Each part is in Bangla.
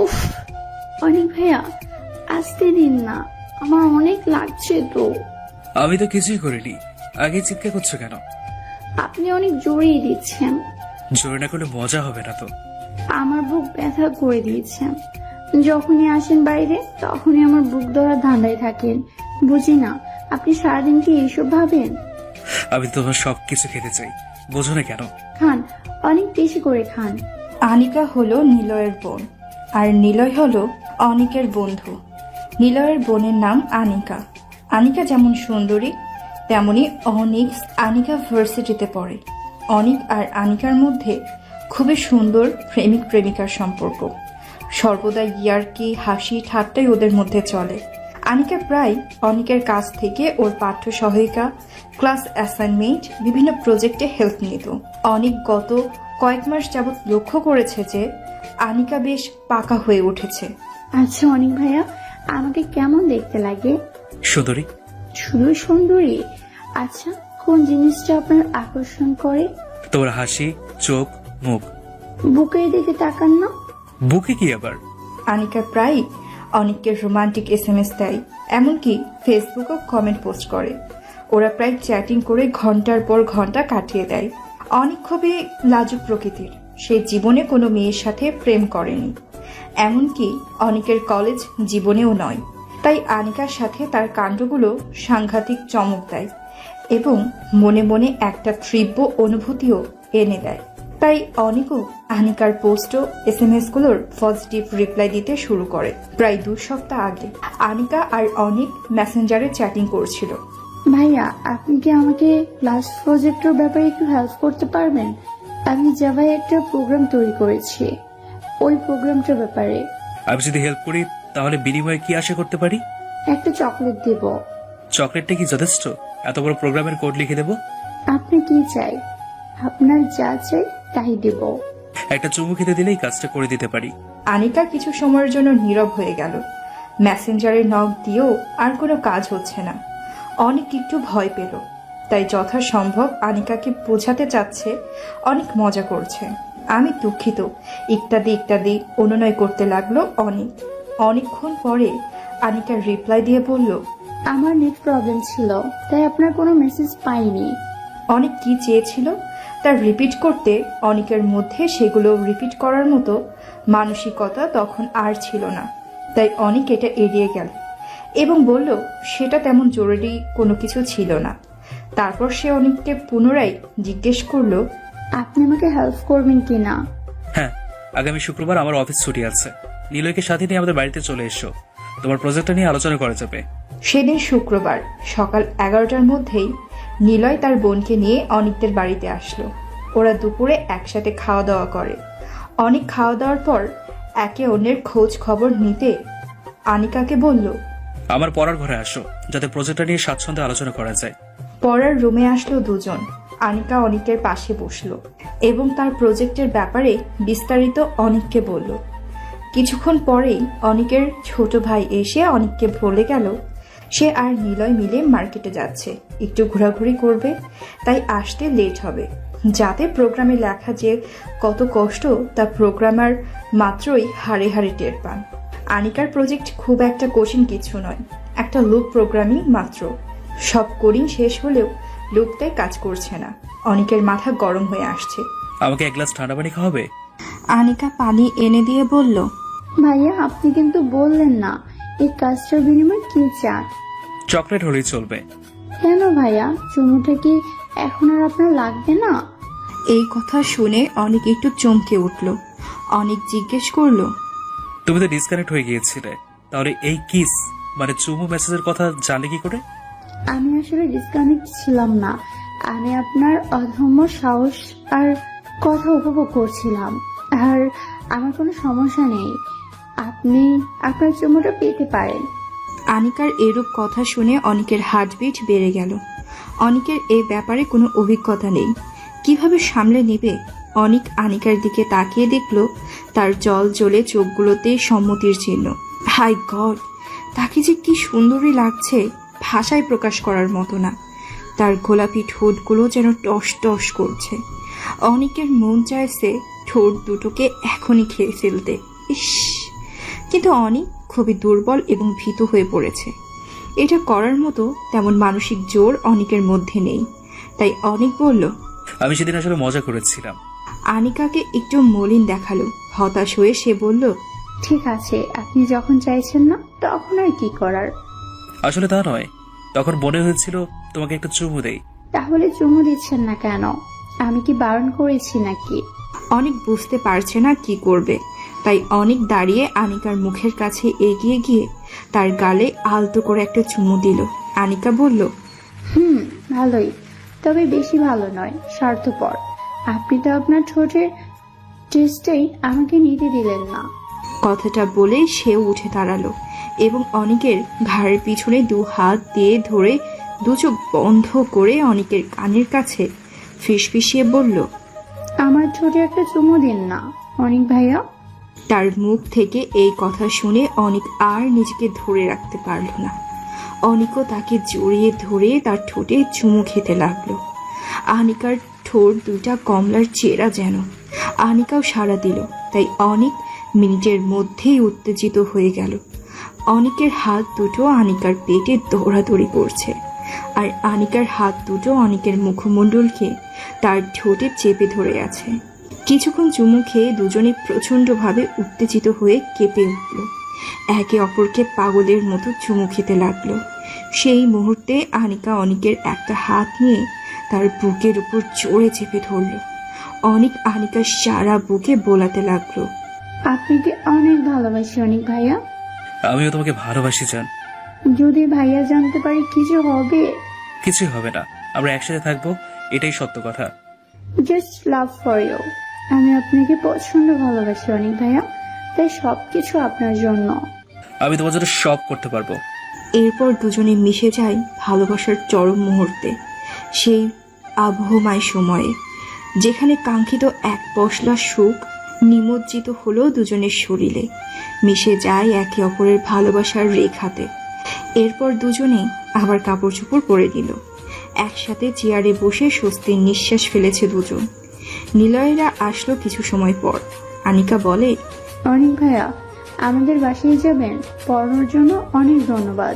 উফ, অনেক ভাইয়া আসতে দিন না, আমার অনেক লাগছে তো। আমি তো কিছুই করিনি, আগে চিৎকার করছো কেন? আপনি অনেক জোরেই দিচ্ছেন। জোরে না করলে মজা হবে না তো। আমার বুক ব্যথা করে দিয়েছেন। যখনই আসেন বাইরে তখনই আমার বুক ধরা ধান্দায় থাকেন। বুঝি না আপনি সারাদিন কি এইসব ভাবেন? আমি তোমার সবকিছু খেতে চাই, বোঝো না কেন? খান, অনেক বেশি করে খান। আনিকা হলো নিলয়ের বোন, আর নিলয় হলো অনিকের বন্ধু। নিলয়ের বোনের নাম আনিকা। আনিকা যেমন সুন্দরী তেমনি অনিক আনিকা ভার্সিটিতে পড়ে। অনিক আর আনিকার মধ্যে খুবই সুন্দর প্রেমিক প্রেমিকার সম্পর্ক। সর্বদা ইয়ার্কি হাসি ঠাট্টাই ওদের মধ্যে চলে। আনিকা প্রায় অনিকের কাছ থেকে ওর পাঠ্য সহায়িকা, ক্লাস অ্যাসাইনমেন্ট, বিভিন্ন প্রজেক্টে হেল্প নিত। অনিক গত কয়েক মাস যাবৎ লক্ষ্য করেছে যে আনিকা বেশ পাকা হয়ে উঠেছে। আচ্ছা অনেক ভাইয়া, আমাকে কেমন দেখতে লাগে? সুন্দরী। শুধু সুন্দরী? আচ্ছা, কোন জিনিসটা আপনার আকর্ষণ করে? তোমার হাসি, চোখ, মুখ। বুকের দিকে তাকান না। বুকে কি আবার? আনিকা প্রায় অনিককে রোমান্টিক SMS দেয়, এমনকি ফেসবুকেও কমেন্ট পোস্ট করে। ওরা প্রায় চ্যাটিং করে ঘন্টার পর ঘন্টা কাটিয়ে দেয়। অনিক খুবই লাজুক প্রকৃতির, সে জীবনে কোনো মেয়ের সাথে প্রেম করেনি, এমনকি অনিকের কলেজ জীবনেও নয়। তাই আনিকার সাথে তার কাণ্ডগুলো সাংঘাতিক চমক দেয় এবং মনে মনে একটা তীব্র অনুভূতিও এনে দেয়। তাই অনিকও আনিকার পোস্ট ও SMS গুলোর পজিটিভ রিপ্লাই দিতে শুরু করে। প্রায় 2 সপ্তাহ আগে আনিকা আর অনিক মেসেঞ্জারে চ্যাটিং করছিল। ভাইয়া, আপনি কি আমাকে ক্লাস প্রজেক্টের ব্যাপারে একটু হেল্প করতে পারবেন? আমি জাভায় একটা প্রোগ্রাম তৈরি করেছি, ওই প্রোগ্রামটার ব্যাপারে। আমি যদি হেল্প করি তাহলে বিনিময়ে কি আশা করতে পারি? একটা চকলেট দেব। চকলেটটা কি যথেষ্ট? এত বড় প্রোগ্রামের কোড লিখে দেবো? আপনি কি চাই? আপনার যা চাই তাই দেব। একটা চুমু খেতে দিলেই কাজটা করে দিতে পারি। আনিকা কিছু সময়ের জন্য নীরব হয়ে গেল। মেসেঞ্জারে নক দিয়েও আর কোনো কাজ হচ্ছে না। অনেক একটু ভয় পেল, তাই যথাসম্ভব আনিকাকে বোঝাতে চাচ্ছে অনেক মজা করছে, আমি দুঃখিত ইত্যাদি ইত্যাদি অনুনয় করতে লাগলো অনেক। অনেকক্ষণ পরে আনিকা রিপ্লাই দিয়ে বলল, আমার নেট প্রবলেম ছিল তাই আপনার কোনো মেসেজ পাইনি। অনেক কি চেয়েছিল তার রিপিট করতে অনেকের মধ্যে সেগুলো রিপিট করার মতো মানসিকতা তখন আর ছিল না। তাই অনেক এটা এড়িয়ে গেল এবং বলল সেটা তেমন জরুরি কোনো কিছু ছিল না। তারপর সে অনেককে পুনরায় জিজ্ঞেস করলো, আপনি আমাকে হেল্প করবেন কিনা? হ্যাঁ, আগামী শুক্রবার আমার অফিস ছুটি আছে। নিলয়কে সাথে নিয়ে আমাদের বাড়িতে চলে এসো, তোমার প্রজেক্টটা নিয়ে আলোচনা করা যাবে। সেদিন শুক্রবার সকাল 11টার মধ্যেই নিলয় তার বোনকে নিয়ে অনিকদের বাড়িতে আসলো। ওরা দুপুরে একসাথে খাওয়া দাওয়া করে। অনেক খাওয়া দাওয়ার পর একে অন্যের খোঁজ খবর নিতে আনিকাকে বলল, আমার পড়ার ঘরে আসো, যাতে প্রজেক্টটা নিয়ে স্বাচ্ছন্দ্যে আলোচনা করা যায়। পড়ার রুমে আসলো দুজন। আনিকা অনিকের পাশে বসলো এবং তার প্রজেক্টের ব্যাপারে বিস্তারিত অনিককে বলল। কিছুক্ষণ পরেই অনিকের ছোট ভাই এসে অনিককে বলে গেল সে আর নিলয় মিলে মার্কেটে যাচ্ছে, একটু ঘোরাঘুরি করবে, তাই আসতে লেট হবে। যাতে প্রোগ্রামে লেখা যে কত কষ্ট তা প্রোগ্রামার মাত্রই হাড়ে হাড়ে টের পান। আনিকার প্রজেক্ট খুব একটা কঠিন কিছু নয়, একটা লুপ প্রোগ্রামিং মাত্র। সব কোডিং শেষ হলেও লুপটাই কাজ করছে না। অনিকের মাথা গরম হয়ে আসছে। আমাকে এক গ্লাস ঠান্ডা পানি খাওয়াবে? আনিকা পানি এনে দিয়ে বলল, ভাইয়া, আপনি কিন্তু বললেন না এই কাজটার বিনিময়ে কি চান। চকলেট হলেই চলবে। কেন ভাইয়া, চুমুটা কি এখন আর আপনার লাগবে না? এই কথা শুনে অনেক একটু চমকে উঠল। অনেক জিজ্ঞেস করলো, তুমি তো ডিসকানেক্ট হয়ে গিয়েছিলে, তাহলে এই কিস মানে চুমু মেসেজের কথা জানলে কি করে? আমি আসলে ডিসকানেক্ট ছিলাম না, আমি আপনার অধম্য সাহস আর কথা উপভোগ করছিলাম। আর আমার কোনো সমস্যা নেই, আপনি আপনার চুমুটা পেতে পারেন। আনিকার এরূপ কথা শুনে অনিকের হার্টবিট বেড়ে গেল। অনিকের এই ব্যাপারে কোনো অভিজ্ঞতা নেই, কিভাবে সামলে নেবে? অনিক আনিকার দিকে তাকিয়ে দেখল তার জল জ্বলে চোখগুলোতে সম্মতির চিহ্ন। হাই গড, তাকে যে কি সুন্দরী লাগছে, ভাষায় প্রকাশ করার মতো না। তার গোলাপি ঠোঁটগুলো যেন টস টস করছে। অনিকের মন চাইছে ঠোঁট দুটোকে এখনই খেয়ে ফেলতে। ইস, কিন্তু অনিক খুবই দুর্বল এবং ভীত হয়ে পড়েছে। এটা করার মতো তেমন মানসিক জোর অনিকের মধ্যে নেই। তাই অনিক বলল, আমি সেদিন আসলে মজা করেছিলাম। আনিকাকে একটু মলিন দেখালো। হতাশ হয়ে সে বলল, ঠিক আছে, আপনি যখন চাইছেন না তখন আর কি করার। আসলে তা নয়, তখন মনে হয়েছিল তোমাকে একটা চুমু দেই। তাহলে চুমু দিচ্ছেন না কেন? আমি কি বারণ করেছি নাকি? অনিক বুঝতে পারছে না কি করবে। তাই অনিক দাঁড়িয়ে আনিকার মুখের কাছে এগিয়ে গিয়ে তার গালে আলতো করে একটা চুমু দিল। আনিকা বলল, ভালোই, তবে বেশি ভালো নয়, স্বার্থপর। আপনি তো আপনার ঠোঁটের টেস্টেই আমাকে নিতে দিলেন না। কথাটা বলেই সেও উঠে দাঁড়ালো এবং অনিকের ঘাড়ের পিছনে 2 হাত দিয়ে ধরে 2 চোখ বন্ধ করে অনিকের কানের কাছে ফিসফিসিয়ে বলল, আমার ঠোঁটে একটা চুমু দিন না অনিক ভাইয়া। তার মুখ থেকে এই কথা শুনে অনিক আর নিজেকে ধরে রাখতে পারল না। অনিকও তাকে জড়িয়ে ধরে তার ঠোঁটে চুমু খেতে লাগলো। আনিকার ঠোঁট 2টা কমলার চেরা যেন। আনিকাও সাড়া দিল। তাই অনিক মিনিটের মধ্যেই উত্তেজিত হয়ে গেল। অনিকের হাত দুটো আনিকার পেটে দৌড়াদৌড়ি করছে, আর আনিকার হাত দুটো অনিকের মুখমণ্ডলকে তার ঠোঁটে চেপে ধরে আছে। কিছুক্ষণ চুমু খেয়ে দুজনে প্রচণ্ডভাবে উত্তেজিত হয়ে কেঁপে উঠল। একে অপরকে পাগলের মতো চুমু খেতে লাগলো। সেই মুহূর্তে আনিকা অনিকের একটা হাত নিয়ে তার বুকের উপর জোরে চেপে ধরল। অনিক আনিকার সারা বুকে বোলাতে লাগলো, আপনাকে অনেক ভালোবাসি অনিক ভাইয়া। আমিও তোমাকে ভালোবাসি জান। যদি ভাইয়া জানতে পারি কিছু হবে? কিছুই হবে না, আমরা একসাথে থাকবো, এটাই সত্য কথা। Just love for you. আমি আপনাকে প্রচন্ড ভালোবাসি অনিক ভাইয়া, তাই সবকিছু আপনার জন্য। আমি তোমার জন্য সব করতে পারবো। এরপর দুজনে মিশে যায় ভালোবাসার চরম মুহূর্তে, সেই আবহমায় সময়ে যেখানে কাঙ্ক্ষিত এক পশলা সুখ নিমজ্জিত হলো দুজনের শরীরে, মিশে যায় একে অপরের ভালোবাসার রেখাতে। এরপর দুজনেই আবার কাপড় চোপড় পরে নিল। একসাথে চেয়ারে বসে স্বস্তির নিঃশ্বাস ফেলেছে দুজন। নিলয়েরা আসলো কিছু সময় পর। আনিকা বলে, অনিক ভাইয়া, আমাদের বাসায় যাবেন? পড়ানোর জন্য অনেক ধন্যবাদ।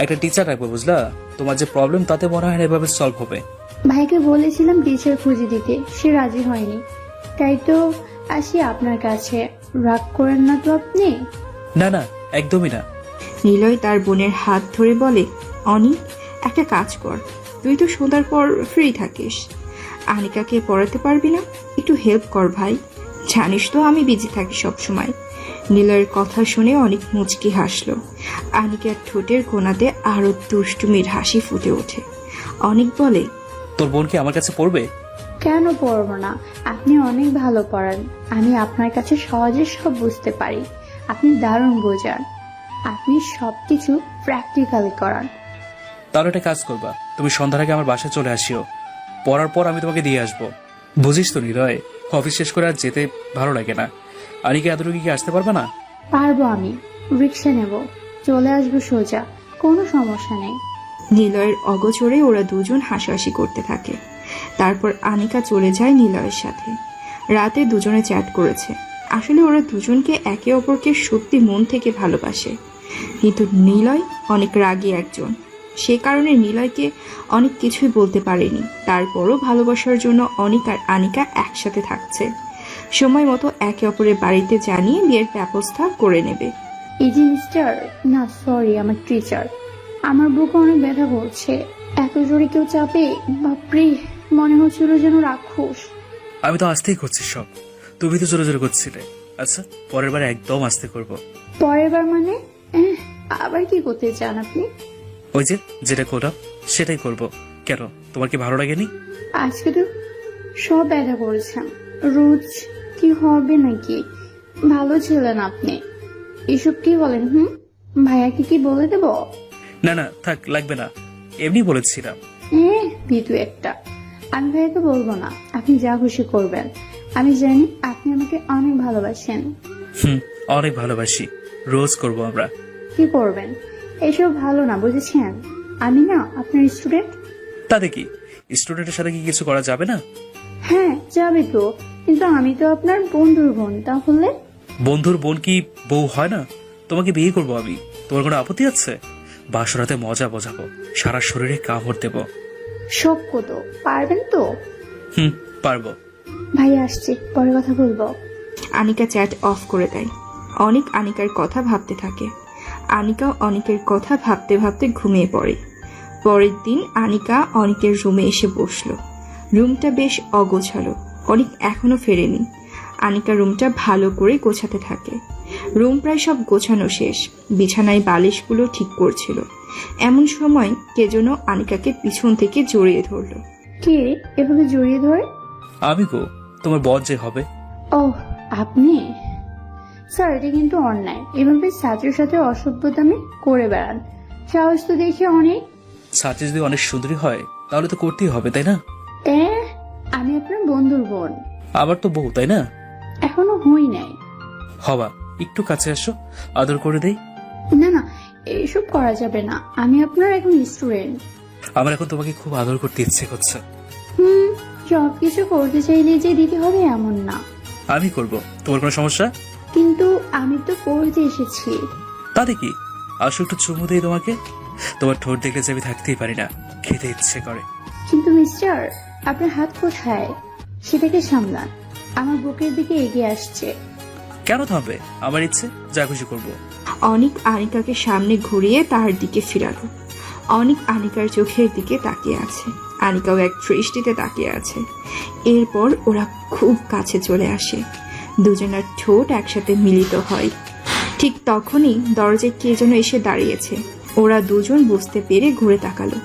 একটা টিচার রাখবো বুঝলা, তোমার যে প্রবলেম তাতে মনে হয় না এভাবে সলভ হবে। ভাইকে বলেছিলাম টিচার খুঁজে দিতে, সে রাজি হয়নি। তাই তো আসি আপনার কাছে। রাগ করেন না তো আপনি? না না, একদমই না। নিলয় তার বোনের হাত ধরে বলে, অনি, একটা কাজ কর, তুই তো সন্ধ্যার পর ফ্রি থাকিস, আনিকাকে পড়াতে পারবি না? একটু হেল্প কর ভাই, জানিস তো আমি বিজি থাকি সব সময়। নিলয়ের কথা শুনে অনেক মুচকি হাসলো। আনিকার ঠোঁটের কোণাতে আরো দুষ্টুমির হাসি ফুটে ওঠে। অনেক বলে, তোর বোন কি আমার কাছে পড়বে? কেন পড়বো না? আপনি অনেক ভালো পড়ান। আমি আপনার কাছে সহজে সব বুঝতে পারি। আপনি দারুণ বোঝান। আপনি সবকিছু প্র্যাকটিক্যালি করান। তাহলে একটা কাজ করবা, তুমি সন্ধ্যার আগে আমার বাসায় চলে আসিও। পড়ার পর আমি তোমাকে দিয়ে আসবো। বুঝিস তো নিলয়, অফিস শেষ করে আর যেতে ভালো লাগে না। আনিকে এতটুকু কি আসতে পারবে না? পারবো, আমি রিক্সা নেব, চলে আসবো সোজা, কোনো সমস্যা নেই। নিলয়ের অগোচরে ওরা দুজন হাসাহাসি করতে থাকে। তারপর আনিকা চলে যায় নিলয়ের সাথে। রাতে দুজনে চ্যাট করেছে। আসলে ওরা দুজনকে একে অপরকে সত্যি মন থেকে ভালোবাসে। কিন্তু নিলয় অনেক রাগী একজন, সে কারণে নিলয়কে অনেক কিছুই বলতে পারেনি। তারপরও ভালোবাসার জন্য অনিক আর আনিকা একসাথে থাকছে। সময় মতো একে অপরের বাড়িতে জানিয়ে বিয়ের ব্যবস্থা করে নেবে। এই যে মিস্টার, না সরি, আমার টিচার, আমার বুকে অনেক ব্যথা করছে। এত জোরে কেউ চাপে, বাপরে, মনে হচ্ছিল যেন রাক্ষস। আমি তো আস্তেই করছি সব, তুমি তো জোরে জোরে করছিলে। আচ্ছা, পরের বার একদম আস্তে করব। পরের বার মানে? আবার কি করতে চান আপনি? ওই যে যেটা করলাম সেটাই করব। কেন, তোমার কি ভালো লাগেনি? আজকে তো সব ব্যথা করেছেন, রোজ কি হবে নাকি? ভালো ছিলেন আপনি। এসব কি বলেন? ভাইয়াকে কি বলে দেব? না না থাক, লাগবে না, এমনি বলেছিলাম। বিতু একটা। আমি ভাইয়াকে বলবো না, আপনি যা খুশি করবেন। আমি জানি আপনি আমাকে অনেক ভালোবাসেন। অনেক ভালোবাসি, রোজ করব আমরা। কি করবেন? এসব ভালো না, বুঝেছেন? আমি না আপনার স্টুডেন্ট। তাতে কি, স্টুডেন্টের সাথে কি কিছু করা যাবে না? হ্যাঁ যাবে তো, কিন্তু আমি তো আপনার বন্ধুর বোন। তাহলে বন্ধুর বোন কি বউ হয় না? তোমাকে বিয়ে করবো আমি। তোমার কোনো আপত্তি আছে? বাসরাতে মজা বোঝাবো, সারা শরীরে কামড় দেব। সভ্য তো, পারবেন তো? পারবো। ভাই আসছে, পরে কথা বলবো। আনিকা চ্যাট অফ করে দেয়। অনিক আনিকার কথা ভাবতে থাকে। আনিকাও অনিকের কথা ভাবতে ভাবতে ঘুমিয়ে পড়ে। পরের দিন আনিকা অনিকের রুমে এসে বসলো। রুমটা বেশ অগোছালো। অনিক এখনো ফেরেনি। আনিকা রুমটা ভালো করে গোছাতে থাকে। রুম প্রায় সব গোছানো শেষ। বিছানায় বালিশগুলো ঠিক করছিল। এমন সময় কে যেন আনিকাকে পিছন থেকে জড়িয়ে ধরল। কে এভাবে জড়িয়ে ধরে? আমি গো, তোমার বর যে হবে। ও আপনি? স্যার, এটা কিন্তু অন্যায়। এভাবে ছাত্রের সাথে অসভ্যতামি করে বেড়ান। সাহস তো দেখে অনেক। ছাত্রী যদি অনেক সুন্দরী হয় তাহলে তো করতেই হবে, তাই না? আমি আপনার বন্ধুর বোন। আবার তো বউ, তাই না? এখনো হই নাই। হবা, একটু কাছে আসো, আদর করে দেই। না না, এইসব করা যাবে না। আমি আপনার এখন স্টুডেন্ট। আমার এখন তোমাকে খুব আদর করতে ইচ্ছে করছে। সবকিছু করতে চাইলে যে দিতে হবে এমন না। আমি করব, তোমার কোনো সমস্যা? কিন্তু আমি তো পড়তে এসেছি। তাতে কি, আসো একটু চুমু দেই তোমাকে। তোমার ঠোঁট দেখলে যে আমি থাকতেই পারি না, খেতে ইচ্ছে করে। কিন্তু মিস্টার, আপনার হাত কোথায়? সেটাকে সামলান। আমার বুকের দিকে এগিয়ে আসছে। কেন থামবে? আমার ইচ্ছে, যা খুশি করবো। অনিক আনিকাকে সামনে ঘুরিয়ে তার দিকে ফিরালো। অনিক আনিকার চোখের দিকে তাকিয়ে আছে। আনিকাও এক দৃষ্টিতে তাকিয়ে আছে। এরপর ওরা খুব কাছে চলে আসে। দুজনের ঠোঁট একসাথে মিলিত হয়। ঠিক তখনই দরজায় কে যেন এসে দাঁড়িয়েছে। ওরা দুজন বুঝতে পেরে ঘুরে তাকালো।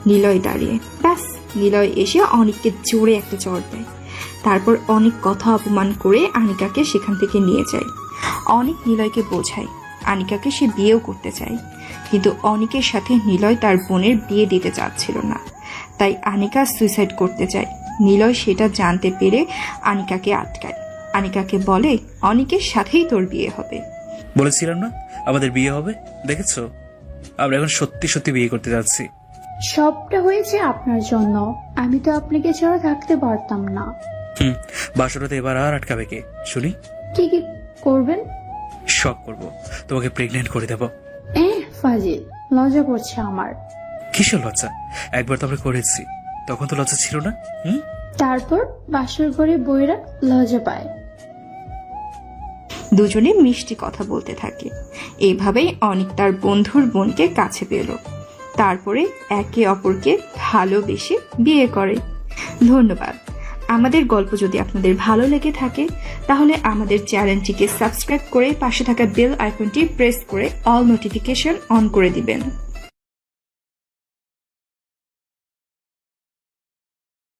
নিলয় দাঁড়িয়ে। ব্যাস, নিলয় এসে অনিককে জোরে একটা চড় দেয়। তারপর অনেক কথা অপমান করে আনিকাকে সেখান থেকে নিয়ে যায়। অনেক নিলয়কে বোঝায় আনিকাকে সে বিয়েও করতে চায়, কিন্তু অনিকের সাথে নিলয় তার বোনের বিয়ে দিতে চাচ্ছিল না। তাই আনিকা সুইসাইড করতে চায়। নিলয় সেটা জানতে পেরে আনিকাকে আটকায়। আনিকাকে বলে, অনিকের সাথেই তোর বিয়ে হবে। বলেছিলাম না আমাদের বিয়ে হবে? দেখেছো, আমরা এখন সত্যি সত্যি বিয়ে করতে যাচ্ছি। সবটা হয়েছে আপনার জন্য। আমি তো আপনাকে ছাড়া থাকতে পারতাম না। বাসরাতে এবার আর আটকাবে কে শুনি? কি কি করবেন? সব করব, তোমাকে প্রেগনেন্ট করে দেব। ফাজিল, লজ্জা করছে আমার। কিসের লজ্জা? একবার তো আমরা করেছি, তখন তো লজ্জা ছিল না। তারপর বাসর ঘরে বইরা লজ্জা পায়। দুজনে মিষ্টি কথা বলতে থাকে। এইভাবেই অনিক তার বন্ধুর বোনকে কাছে পেল। তারপরে একে অপরকে ভালোবেসে বিয়ে করে। ধন্যবাদ। আমাদের গল্প যদি আপনাদের ভালো লেগে থাকে তাহলে আমাদের চ্যানেলটিকে সাবস্ক্রাইব করে পাশে থাকা বেল আইকনটি প্রেস করে অল নোটিফিকেশন অন করে দিবেন।